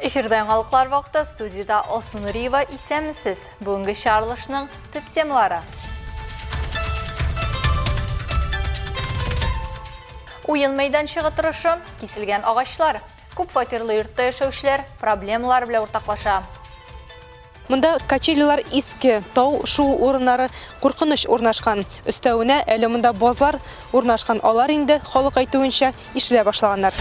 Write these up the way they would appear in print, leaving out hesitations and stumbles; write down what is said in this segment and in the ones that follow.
Эфирден қалықлар вақытта студияда Олсун Нуриева исәмісіз. Бүгінгі шарылышының түп темалары. Уйын майданчығы тұрышы, кесілген ағашлар, көп фатирлы йортта яшәүчеләр проблемалар белән уртаклаша. Мында качелилар иске, тау, шу урыннары куркыныч урнашкан. Өстәвенә әле мында базлар урнашкан. Алар инде халык әйтүенчә эшләй башлаганнар.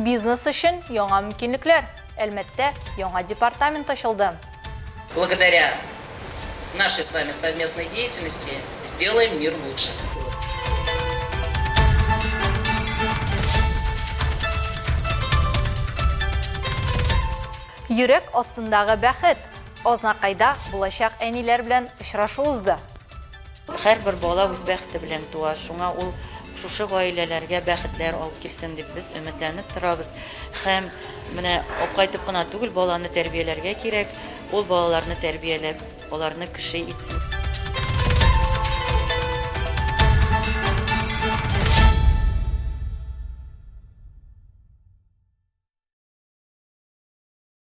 Бизнес өчен яңа мөмкинлекләр, әлбәттә, яңа департамент ачылды. Благодаря нашей с вами совместной деятельности сделаем мир лучше. Йөрәк астындагы бәхет. Азнакайда булачак әниләр белән очрашу узды. Һәрбер бала үз бәхете белән туа. Шуңа ул шушы гаиләләргә бәхетләр алып килсен дип без өметләнеп торабыз. Һәм менә кайтып кына түгел, баланы тәрбияләргә кирәк. Ул балаларны тәрбияләп, аларны кеше итсен.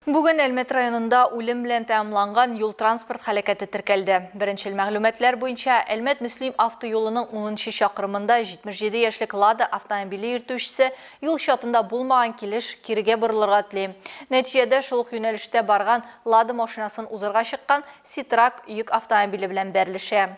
Бүген Әлмәт районында үлем белән тәмамланган юл транспорт хәрәкәте теркәлде. Беренчел мәгълүматлар буенча Әлмәт Мөслим автоюлының 10-нчы чакрымында 77 яшьлек Лада автомобиле йөртүчесе юл чатында булмаган килеш кирегә борылырга тели. Нәтиҗәдә шул ук юнәлештә барган Лада машинасын узырга чыккан Ситрак йөк автомобиле белән бәрелешә.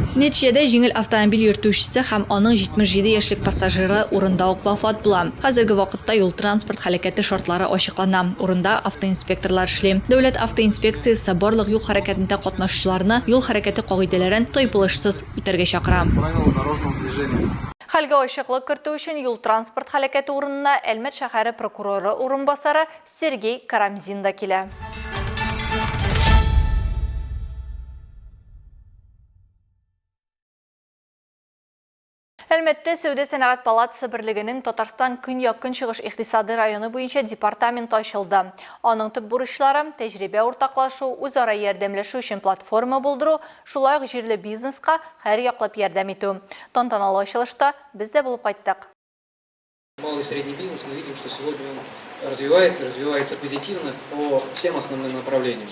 Нәтиҗәдә җиңел автомобиль йөртүчесе һәм аның 77 яшьлек пассажиры урында ук вафат була. Хәзерге вакытта юл транспорт хәрәкәте шартлары ачыклана. Урында автоинспекторлар эшли. Дәүләт автоинспекциясе барлык юл хәрәкәтендә катнашучыларны юл хәрәкәте кагыйдәләрен тайпылышсыз үтәргә чакыра. Хәлгә ачыклык кертү өчен юл транспорт хәрәкәте урынына Әлмәт шәһәре прокуроры урынбасары Сергей Карамзин да килә. Әлмәттә Сәүдә сәнәгать палатасы берлегенең Татарстан көньяк-көнчыгыш икътисади районы буенча департамент ачылды. Аның төп бурычлары тәҗрибә уртаклашу, үзара ярдәмләшү өчен платформа булдыру, шулай ук җирле бизнеска һәр яклап ярдәм итү. Тантаналы ачылышта без дә булып кайттык. Малый и средний бизнес, мы видим, что сегодня он развивается позитивно по всем основным направлениям.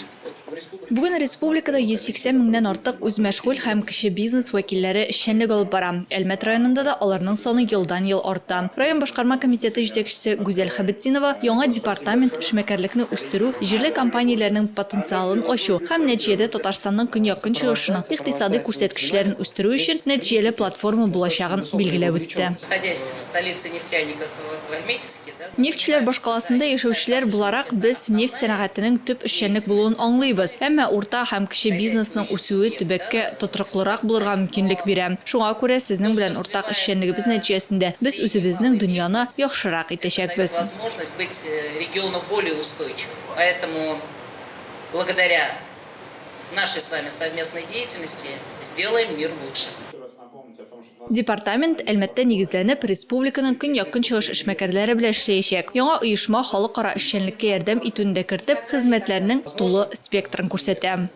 Бүген республикада 180 меңнән артык үз мәшгуль һәм кече бизнес вәкилләре эшчәнлек алып бара. Әлмәт районында да аларның саны елдан-ел арта. Район башкарма комитеты җитәкчесе Гүзәл Хәбетдинова яңа департамент эшмәкәрлекне үстерү, җирле компанияләрнең потенциалын ачу һәм нәтиҗәдә Татарстанның көньяк-көнчыгышының икътисади күрсәткечләрен үстерү өчен нәтиҗәле платформа булачагын билгеләп үтте. Нефтьчеләр башкаласында яшәүчеләр буларак без нефть сәнәгатенең төп эшчәнлек булуын аңлыйбыз. Әмма урта һәм кече бизнесның үсүе төбәккә тотрыклырак булырга мөмкинлек бирә. Шуңа күрә сезнең белән уртак эшчәнлегебез нәтиҗәсендә без үзебезнең дөньяны яхшырак итәчәкбез. Возможность быть региону более устойчивым. Поэтому благодаря нашей с вами совместной деятельности сделаем мир лучше. Департамент Әлмәттә нигезләнеп республиканың көньяк-көнчыгыш эшмәкәрләре белән эшләячәк. Яңа оешма халыкара эшчәнлеккә ярдәм итүендә кертеп, хезмәтләрнең тулы спектрын күрсәтә.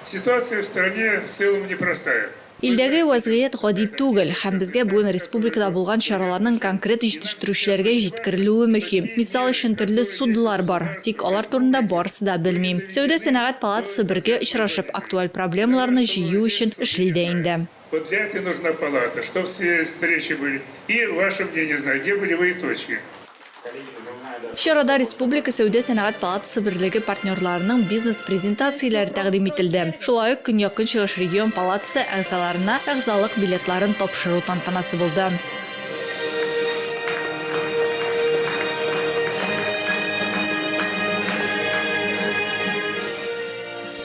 Ситуация в стране в целом непростая. Илдәге вазгыять гади түгел һәм безгә бүген республикада булган чараларның конкрет җитештерүчеләргә җиткерелүе мөһим. Мисал өчен төрле судылар бар, тик алар турында барысы да белмим. Сәүдә сәнәгать палатасы бергә очрашып, актуаль проблемаларны җыю өчен эшли дә инде. Вот для этого нужна палата, чтобы все встречи были. И ваше мнение, знаю, где болевые точки. Чарада Республика Сәүдә сәнәгать палатасы берлеге партнерларының бизнес презентацияләре тәкъдим ителде. Шулай ук көньяк-көнчыгыш регион палатасы әгъзаларына әгъзалык билетларын тапшыру тантанасы булды.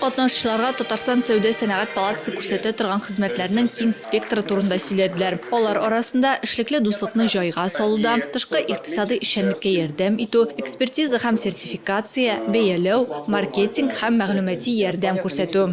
Катнашучыларга Татарстан Сәүдә сәнәгать палатасы күрсәтә торган хезмәтләрнең киң спектры турында сөйләделәр. Алар арасында эшлекле дуслыкны җайга салуда, тышкы икътисади эшчәнлеккә ярдәм итү, экспертиза һәм сертификация, бәяләү, маркетинг һәм мәгълүмати ярдәм күрсәтү.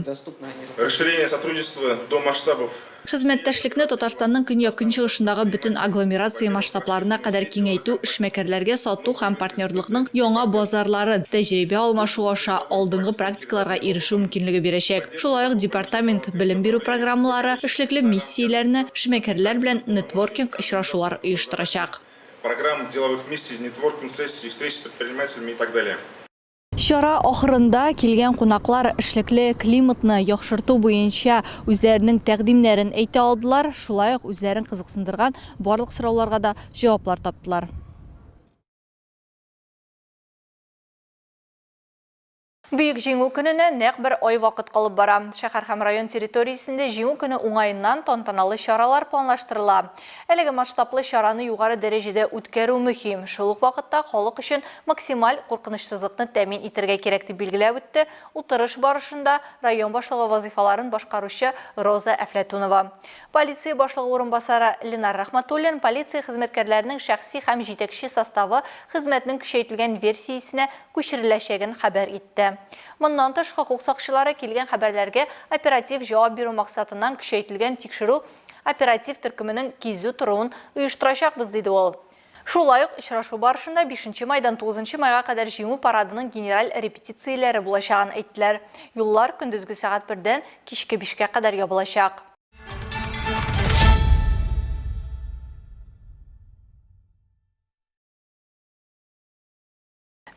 Расширение сотрудничества до масштабов. Хезмәттәшлекне Татарстанның көньяк көнчыгышындагы бөтен агломерация масштабларына кадәр киңәйтү, эшмәкәрләргә сату һәм партнерлыкның яңа базарлары, тәҗрибә алмашу аша алдынгы практикаларга ирешү мөмкинлеге бирәчәк. Шулай ук департамент белем бирү программалары, эшлекле миссияләрне эшмәкәрләр белән нетворкинг очрашулар оештырачак. Программ деловых миссий, нетворкинг сессий, встречи с предпринимателями и так далее. Чара ахырында килгән кунаклар эшлекле климатны яхшырту буенча үзләренең тәкъдимнәрен әйтә алдылар, шулай ук үзләрен кызыксындырган барлык сорауларга да җаваплар таптылар. Büyük җиңү көненә нәкъ бер ай вакыт калып бара. Шәһәр һәм район территориясендә җиңү көне уңаеннан тантаналы чаралар планлаштырыла. Әлеге масштаблы чараны югары дәрәҗәдә үткәрү мөһим. Шул ук вакытта халык өчен максималь куркынычсызлыкны тәэмин итәргә кирәк дип билгеләп үтте. Утырыш барышында район башлыгы вазифаларын башкаручы Роза Әфләтунова. Полиция башлыгы урынбасары Ленар Рахматуллин полиция хезмәткәрләренең шәхси һәм җитәкче составы хезмәтнең көчәйтелгән версиясенә күчереләчәген хәбәр итте. Моннан тыш хокук сакчылары килгән хәбәрләргә оператив җавап бирү максатыннан көчәйтелгән тикшерү оператив төркеменең кизү торуын оештырачакбыз диде ул. Шулай ук очрашу барышында 5 майдан 9 майга кадәр җиңү парадының генераль репетицияләре булачагын әйттеләр. Юллар көндезге сәгать 1-дән кичке 5-кә кадәр ябылачак.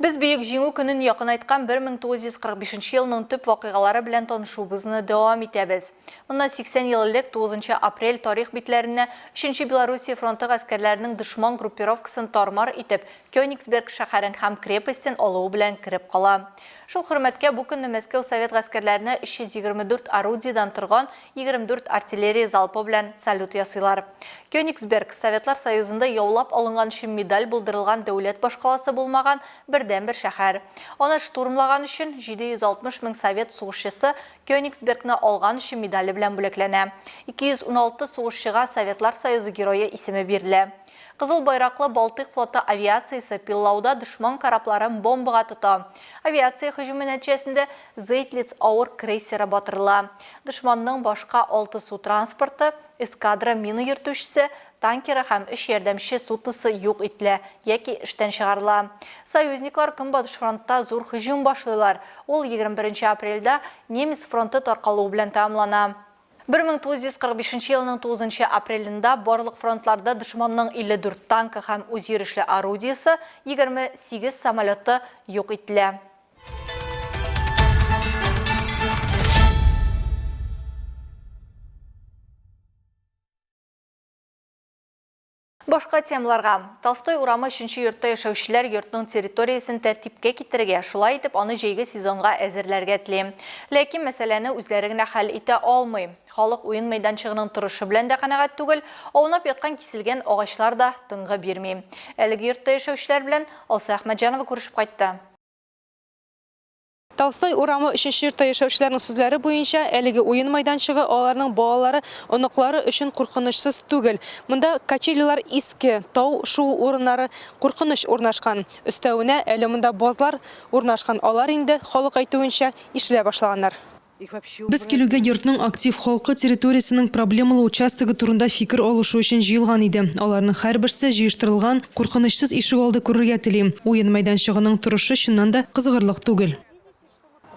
Без бөек җиңү көнен якын айткан 1945 елның төп вакыйгалары белән танышуыбызны дәвам итәбез. Моннан 80 ел элек 9 апрель тарих битләренә 3-нче Белоруссия фронты гаскәрләренең дошман группировкасын тармар итеп Кёнигсберг шәһәрен һәм крепостен алуы белән кирип кала. Шул хөрмәткә бу көнне Мәскәү совет гаскәрләренә 324 орудиедан торган 24 артиллерия залпы белән салют ясыйлар. Кёнигсберг Советлар Союзында яулап алынган өчен медаль булдырылган дәүләт башкаласы булмаган бердән-бер шәһәр. Аны штурмлаган өчен 760 мең совет сугышчысы Кёнигсбергны алган өчен медале белән бүләкләнә. 216 сугышчыга Советлар Союзы герое исеме бирелә. Кызыл байраклы Балтык флоты авиациясе пиллауда дошман корабларын бомбага тота. Авиация һөҗүме нәтиҗәсендә Зейтлиц авыр крейсеры батырыла. Дошманның башка 6 су транспорты, эскадра мина йөртүчесе, танкеры һәм 3 ярдәмче судносы юк ителә яки эштән чыгарыла. Союзниклар Көнбатыш фронтта зур һөҗүм башлыйлар. Ул 21 апрельдә немец фронты таркалуы белән тәмамлана. 1945 елның 9 апрелендә барлык фронтларда дошманның 54 танкы һәм үз йөрешле орудиясе, 28 самолеты юк ителә. Башка темаларга. Толстой урамы 3-нче йортта яшәүчеләр йортның территориясен тәртипкә китерергә, шулай итеп аны җәйге сезонга әзерләргә тели. Ләкин мәсьәләне үзләре генә хәл итә алмый. Халык уен мәйданчыгының торышы белән дә канәгать түгел, аунап яткан киселгән агачлар да тынгы бирми. Әлеге йортта яшәүчеләр белән Алса Әхмәтҗанова күрешеп кайтты. Толстой урамы 3-нче йортта яшәүчеләрнең сүзләре буенча, әлеге уен майданчыгы аларның балалары, оныклары өчен куркынычсыз түгел. Монда качелилар иске, тау шуу урыннары куркыныч урнашкан. Өстәвенә әле монда базлар урнашкан. Алар инде халык әйтүенчә ишелә башлаганнар. Без килүгә йортның актив халкы территориясенең проблемалы участогы турында фикер алышу өчен җыелган иде. Аларның һәрберсе җыештырылган, куркынычсыз ишек алды күрергә тели. Уен майданчыгының торышы чыннан да кызыгырлык түгел.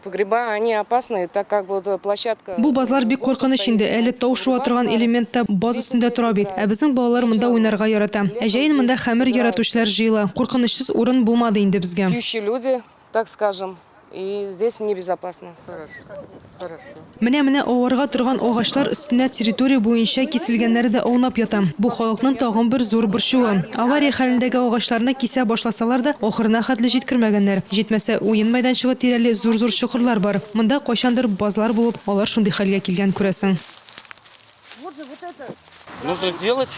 Погреба, они опасны, так как вот площадка... Бу базлар бик куркыныч инде. Әле тау шуа торган элементта баз өстендә тора бит. Ә безнең балалар монда уйнарга ярата. Әҗәйен монда хәмер яратучылар җыела. Куркынычсыз урын булмады инде безгә. Пьющие люди, так скажем, и здесь небезопасно. Менә аварга торган агачлар өстенә территория буенча киселгәннәре дә аунап ята. Бу халыкның тагын бер зур борчуы. Авария хәлендәге агачларны кисә башласалар да, ахырына хәтле җиткермәгәннәр. Җитмәсә, уен майданчыгы тирәле зур-зур чокырлар бар. Монда кайчандыр базлар булып, алар шундый хәлгә килгән күрәсең. Нужно сделать,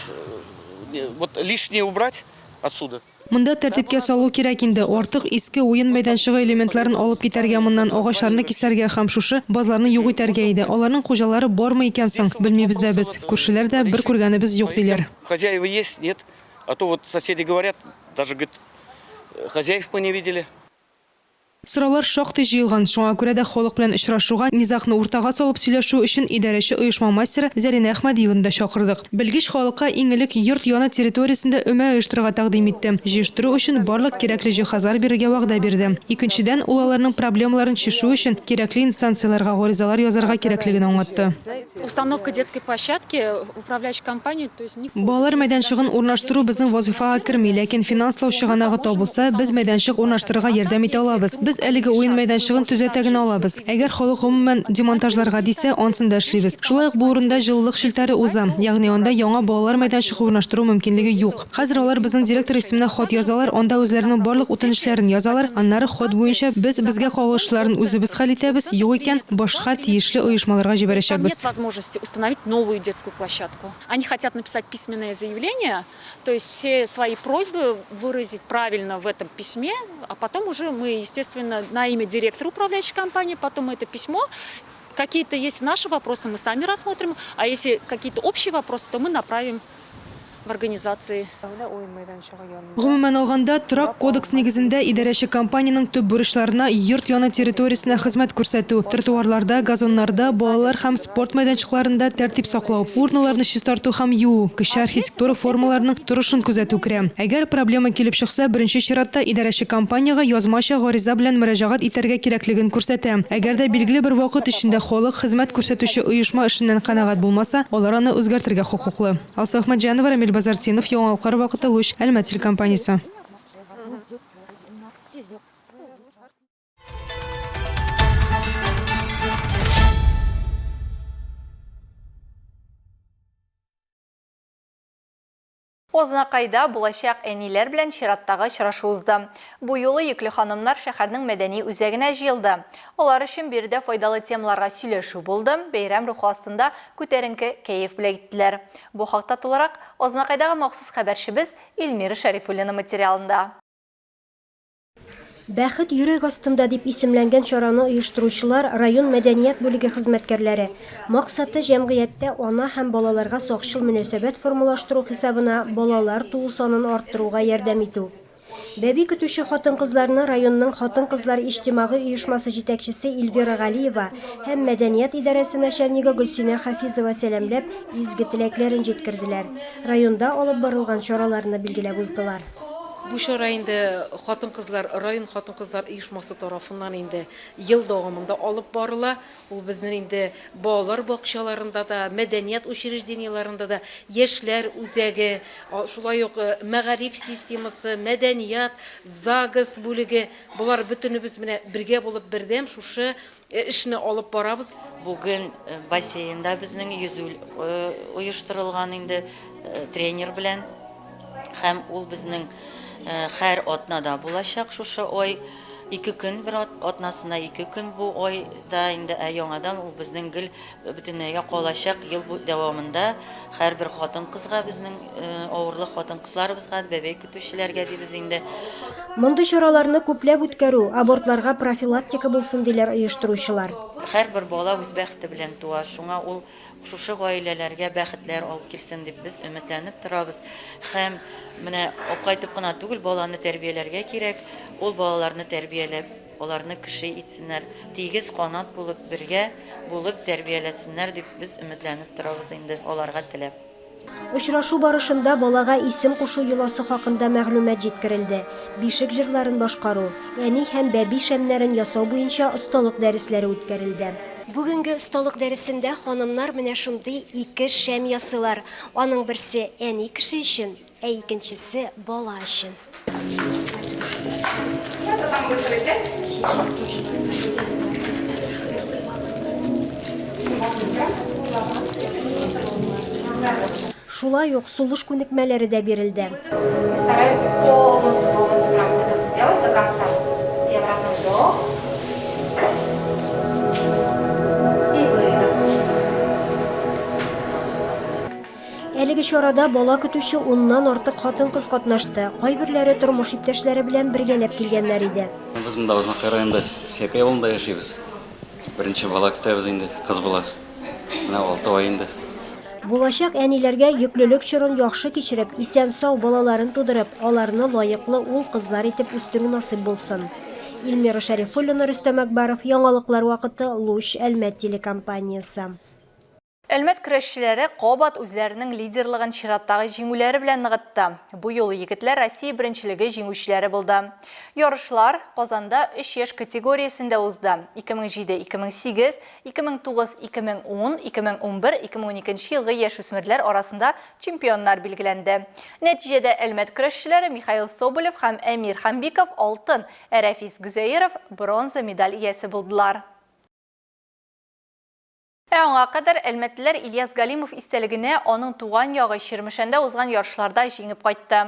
вот лишнее убрать отсюда. Монда тәртипкә салу кирәк инде. Артык иске уен майданчыгы элементларын алып китәргә, моннан агачларны кисәргә һәм шушы базларны юк итәргә иде. Аларның хуҗалары бармы икән соң? Белмибез дә без. Күршеләр дә бер күргәнебез юк диләр. Хозяева есть, нет? А то вот соседи говорят, даже говорят, хозяев мы не видели. Сораулар шактый җыелган, шуңа күрә дә халык белән очрашуга, низагны уртага салып сөйләшү өчен идарәче оешма мастеры Зарина Әхмәдиеваны да чакырдык. Белгеч халыкка иң элек йорт яны территориясендә өмә оештырырга тәкъдим итте. Җыештыру өчен барлык кирәкле җиһазлар бирергә вәгъдә бирде. Икенчедән, ул аларның проблемаларын чишү өчен кирәкле инстанцияларга гаризалар язарга кирәклеген аңлатты. Установка детской площадки, управляющей компании, то есть Балалар мәйданчыгын урнаштыру безнең вазифага керми, ләкин финанслау чыганагы табылса, без мәйданчык урнаштырырга ярдәм итә алабыз. Без әлеге уен мәйданчыгын төзәтә генә алабыз. Әгәр халык гомумән демонтажларга дисә, ансында эшлибез. Шулай ук бу урында җылылык шелтәре уза, ягъни анда яңа балалар мәйданчыгы урнаштыру мөмкинлеге юк. Хәзер алар безнең директор исеменә хат язалар, анда үзләренең барлык үтенечләрен язалар, аннары хат буенча без безгә кагылышларын үзебез хәл итәбез, юк икән башка тиешле оешмаларга җибәрәчәкбез. нет возможности установить новую детскую площадку. Они хотят написать письменное заявление, то есть все свои просьбы выразить правильно в этом письме, а потом уже мы, естественно, на имя директора управляющей компании, потом это письмо. Какие-то есть наши вопросы, мы сами рассмотрим, а если какие-то общие вопросы, то мы направим в организации. Гомумән алганда, торак кодекс нигезендә идарәче компаниянең төп бурычларына йорт яны территориясенә хезмәт күрсәтү, тротуарларда, газоннарда, балалар һәм спорт мәйданчыкларында тәртип саклау, урыннарны чистарту һәм юу, кече архитектура формаларының торышын күзәтү керә. Әгәр проблема килеп чыкса, беренче чиратта идарәче компанияга язмача гариза белән мөрәҗәгать итәргә кирәклеген күрсәтә. Әгәр дә билгеле бер вакыт эчендә халык хезмәт күрсәтүче оешма эшеннән канәгать булмаса, алар аны үзгәртергә хокуклы. Алсу Әхмәтҗанова, Рамил Базартинов, Яңалыклар вакыты Луч, Әлмәт телекомпаниясе. Ознакайда булачак әниләр белән чираттагы очрашу узды. Бу юлы йөкле ханымнар шәһәрнең мәдәни үзәгенә җыелды. Алар өчен биредә файдалы темаларга сөйләшү булды. Бәйрәм рухы астында күтәренке кәеф белән иттеләр. Бу хакта тулырак Ознакайдагы махсус хәбәрчебез Илмира Шәрифуллина материалында. Бәхет йөрәк астында дип исемләнгән чараны оештыручылар район мәдәният бүлеге хезмәткәрләре. Максаты җәмгыятьтә ана һәм балаларга сакчыл мөнәсәбәт формалаштыру хисабына балалар туу санын арттыруга ярдәм итү. Бәби көтүче хатын-кызларны районның хатын-кызлар иҗтимагый оешмасы җитәкчесе Эльвира Галиева һәм мәдәният идарәсе начальнигы Гөлсинә Хафизова сәламләп, изге теләкләрен җиткерделәр. Районда алып барылган чараларны билгеләп уздылар. Bu çara indi rayın xатын-кызлар оешмасы тарафından indi yıl davamında alıp barıla. Bu bizning indi балалар бакчаларында да, мәдәният учрежденияларында да, яшьләр үзәге, шулай ук мәгариф системасы, мәдәният, ЗАГС бүлеге, булар бөтенебез менә бергә булып бердәм шушы эшне алып барабыз. Бүген бассейнда безнең yüзү оештырылган инде тренер белән һәм ул безнең һәр атнада булачак шушы ай 2 көн бер атнасына 2 көн бу айда инде яңадан ул безнең гел бөтенләй калачак ел дәвамында һәрбер хатын-кызга безнең авырлык хатын-кызларыбызга бәбәй көтүчеләргә дибез инде. Мондый чараларны күпләп үткәрү абортларга профилактика булсын диләр оештыручылар. Һәрбер бала үз бәхете белән туа, шуңа ул шушы гаиләләргә бәхетләр алып килсен дип без өметләнеп торабыз. Һәм менә кайтып кына түгел, баланы тәрбияләргә кирәк. Ул балаларны тәрбияләп, аларны кеше итсеннәр, тигез канат булып бергә булып тәрбияләсеннәр дип без өметләнеп торабыз инде аларга теләп. Очрашу барышында балага исем кушу йоласы хакында мәгълүмат җиткерелде. Бишек җырларын башкару, әни һәм бәби шәмнәрен ясау буенча осталык дәресләре үткәрелде. Бүгенге осталык дәресендә ханымнар менә шундый 2 шәм ясыйлар. Аның берсе әни кеше өчен, ә икенчесе бала өчен. Шулай ук сулыш күнекмәләре дә бирелде. Әлеге чарада бала көтүче 10ннан артык хатын-кыз катнашты. Кайберләре тормыш иптәшләре белән бергәләп килгәннәр иде. Без монда Ознакай районында Сәпәй авылында яшибез. Беренче бала көтәбез инде, кыз бала. Менә 6 ай инде. Булачак әниләргә йөклелек чорын яхшы кичереп, исән-сау балаларын тудырып, аларны лаеклы ул кызлар итеп үстерү насыйп булсын. Илмира Шәрифуллина, Рөстәм Әкбаров, яңалыклар вакыты, Луч, Әлмәт телекомпаниясе. Әлмәт көрәшчеләре кабат үзләренең лидерлыгын чираттагы җиңүләре белән ныгытты. Бу юлы егетләр Россия беренчелеге җиңүчеләре булды. Ярышлар Казанда 3 яшь категориясендә узды. 2007, 2008, 2009, 2010, 2011, 2012 елгы яшүсмерләр арасында чемпионнар билгеләнде. Нәтиҗәдә Әлмәт көрәшчеләре Михаил Соболев һәм Әмир Ханбиков алтын, Рәфис Гүзәеров бронза медаль иясе булдылар. Аңа кадәр әлмәтлеләр Ильяс Галимов истәлегенә аның туган ягы Чирмешәндә узган ярышларда җиңеп кайтты.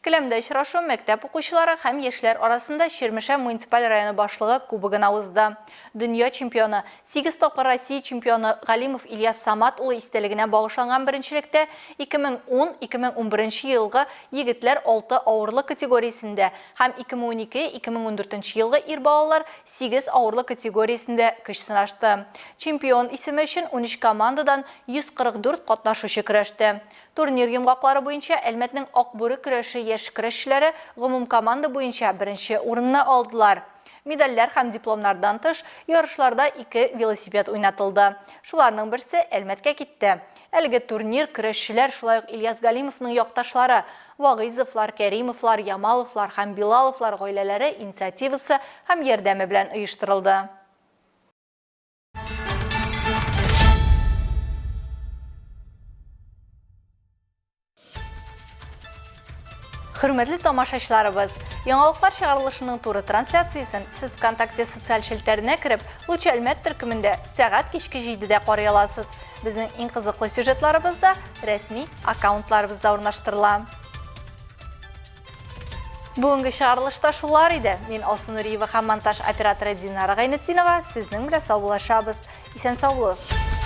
Келәмдә очрашу мәктәп укучылары һәм яшьләр арасында Чирмешән муниципаль районы башлыгы кубогына узды. Дөнья чемпионы, 8 тапкыр Россия чемпионы Галимов Ильяс Самат улы истәлегенә багышланган беренчелектә 2010-2011 елгы егетләр 6 авырлык категориясендә һәм 2012-2014 елгы ир балалар 8 авырлык категориясендә көч сынашты. Чемпион исеме 13 командадан 144 катнашучы көрәште. Турнир йомгаклары буенча Әлмәтнең Акбүре көрәше яшь көрәшчеләре гомум команда буенча беренче урынны алдылар. Медальләр һәм дипломнардан тыш ярышларда 2 велосипед уйнатылды. Шуларның берсе Әлмәткә китте. Әлеге турнир көрәшчеләр шулай ук Ильяс Галимовның якташлары Вагызовлар, Кәримовлар, Ямаловлар һәм Билаловлар гаиләләре инициативасы һәм ярдәме белән оештырылды. Хөрмәтле тамашачыларыбыз, яңалыклар чыгарылышының туры трансляциясын сез ВКонтакте социаль шелтәренә кереп, Луч Әлмәт төркемендә сәгать кичке 7-дә карый аласыз. Безнең иң кызыклы сюжетларыбыз да рәсми аккаунтларыбызда урнаштырыла. Бүгенге чыгарылышта шулар иде. Мин Алсу Нуриева һәм монтаж операторы Динара Гайнетдинова сезнең белән саулашабыз. Исән сау булыгыз.